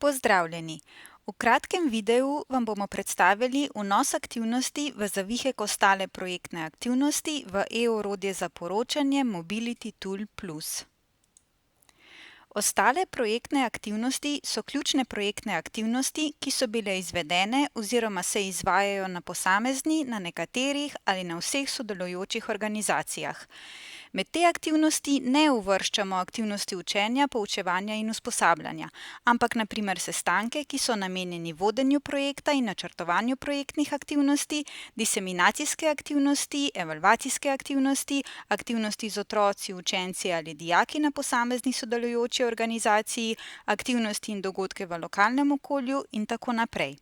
Pozdravljeni! V kratkem videu vam bomo predstavili vnos aktivnosti v zavihek ostale projektne aktivnosti v e-orodje za poročanje Mobility Tool Plus. Ostale projektne aktivnosti so ključne projektne aktivnosti, ki so bile izvedene oziroma se izvajajo na posamezni, na nekaterih ali na vseh sodelujočih organizacijah. Med te aktivnosti ne uvrščamo aktivnosti učenja, poučevanja in usposabljanja, ampak na primer sestanke, ki so namenjeni vodenju projekta in načrtovanju projektnih aktivnosti, diseminacijske aktivnosti, evalvacijske aktivnosti, aktivnosti z otroci, učenci ali dijaki na posamezni sodelujoči organizaciji, aktivnosti in dogodke v lokalnem okolju in tako naprej.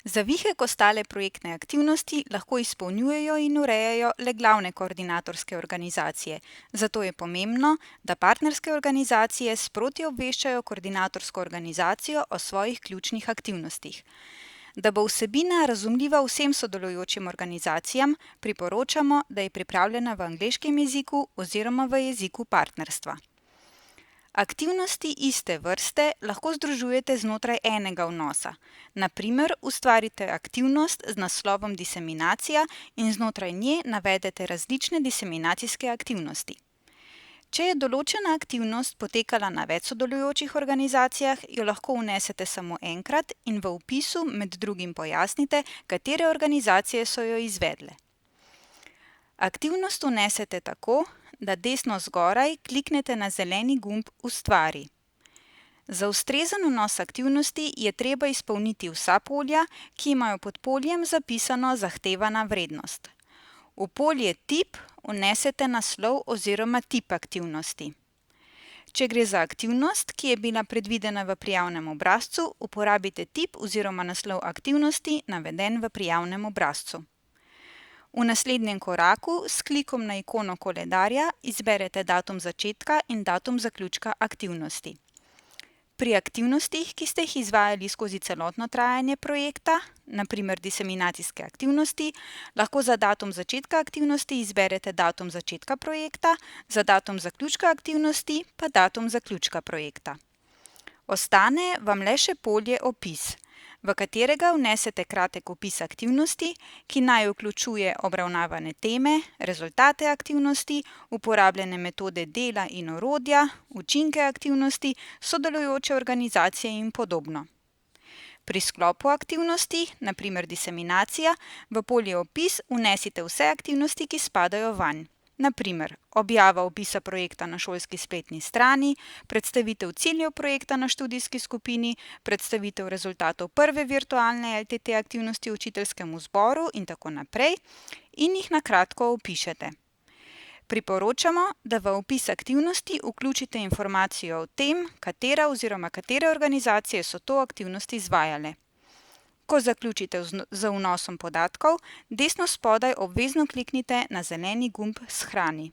Zavihek ostale projektne aktivnosti lahko izpolnjujejo in urejajo le glavne koordinatorske organizacije, zato je pomembno, da partnerske organizacije sproti obveščajo koordinatorsko organizacijo o svojih ključnih aktivnostih. Da bo vsebina razumljiva vsem sodelujočim organizacijam, priporočamo, da je pripravljena v angleškem jeziku oziroma v jeziku partnerstva. Aktivnosti iste vrste lahko združujete znotraj enega vnosa. Na primer, ustvarite aktivnost z naslovom diseminacija in znotraj nje navedete različne diseminacijske aktivnosti. Če je določena aktivnost potekala na več sodelujočih organizacijah, jo lahko vnesete samo enkrat in v opisu med drugim pojasnite, katere organizacije so jo izvedle. Aktivnost vnesete tako, da desno zgoraj kliknete na zeleni gumb Ustvari. Za ustrezen vnos aktivnosti je treba izpolniti vsa polja, ki imajo pod poljem zapisano zahtevana vrednost. V polje Tip vnesete naslov oziroma tip aktivnosti. Če gre za aktivnost, ki je bila predvidena v prijavnem obrazcu, uporabite tip oziroma naslov aktivnosti, naveden v prijavnem obrazcu. V naslednjem koraku s klikom na ikono koledarja izberete datum začetka in datum zaključka aktivnosti. Pri aktivnostih, ki ste jih izvajali skozi celotno trajanje projekta, na primer diseminacijske aktivnosti, lahko za datum začetka aktivnosti izberete datum začetka projekta, za datum zaključka aktivnosti pa datum zaključka projekta. Ostane vam le še polje Opis, v katerega vnesete kratek opis aktivnosti, ki naj vključuje obravnavane teme, rezultate aktivnosti, uporabljene metode dela in orodja, učinke aktivnosti, sodelujoče organizacije in podobno. Pri sklopu aktivnosti, na primer diseminacija, v polje Opis vnesite vse aktivnosti, ki spadajo vanj. Na primer, objava opisa projekta na šolski spletni strani, predstavitev ciljev projekta na študijski skupini, predstavitev rezultatov prve virtualne LTT aktivnosti v učiteljskem zboru in tako naprej, in jih na kratko opišete. Priporočamo, da v opis aktivnosti vključite informacijo o tem, katera oziroma katere organizacije so to aktivnost izvajale. Ko zaključite z vnosom podatkov, desno spodaj obvezno kliknite na zeleni gumb Shrani.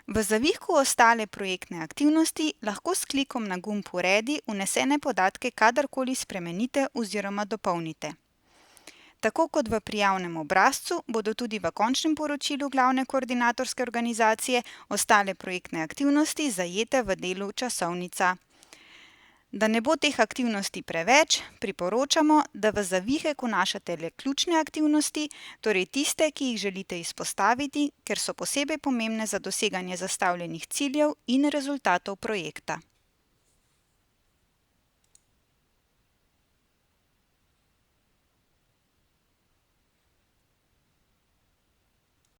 V zavihku ostale projektne aktivnosti lahko s klikom na gumb Uredi vnesene podatke kadarkoli spremenite oziroma dopolnite. Tako kot v prijavnem obrazcu, bodo tudi v končnem poročilu glavne koordinatorske organizacije ostale projektne aktivnosti zajete v delu Časovnica. Da ne bo teh aktivnosti preveč, priporočamo, da v zavihek vnašate le ključne aktivnosti, torej tiste, ki jih želite izpostaviti, ker so posebej pomembne za doseganje zastavljenih ciljev in rezultatov projekta.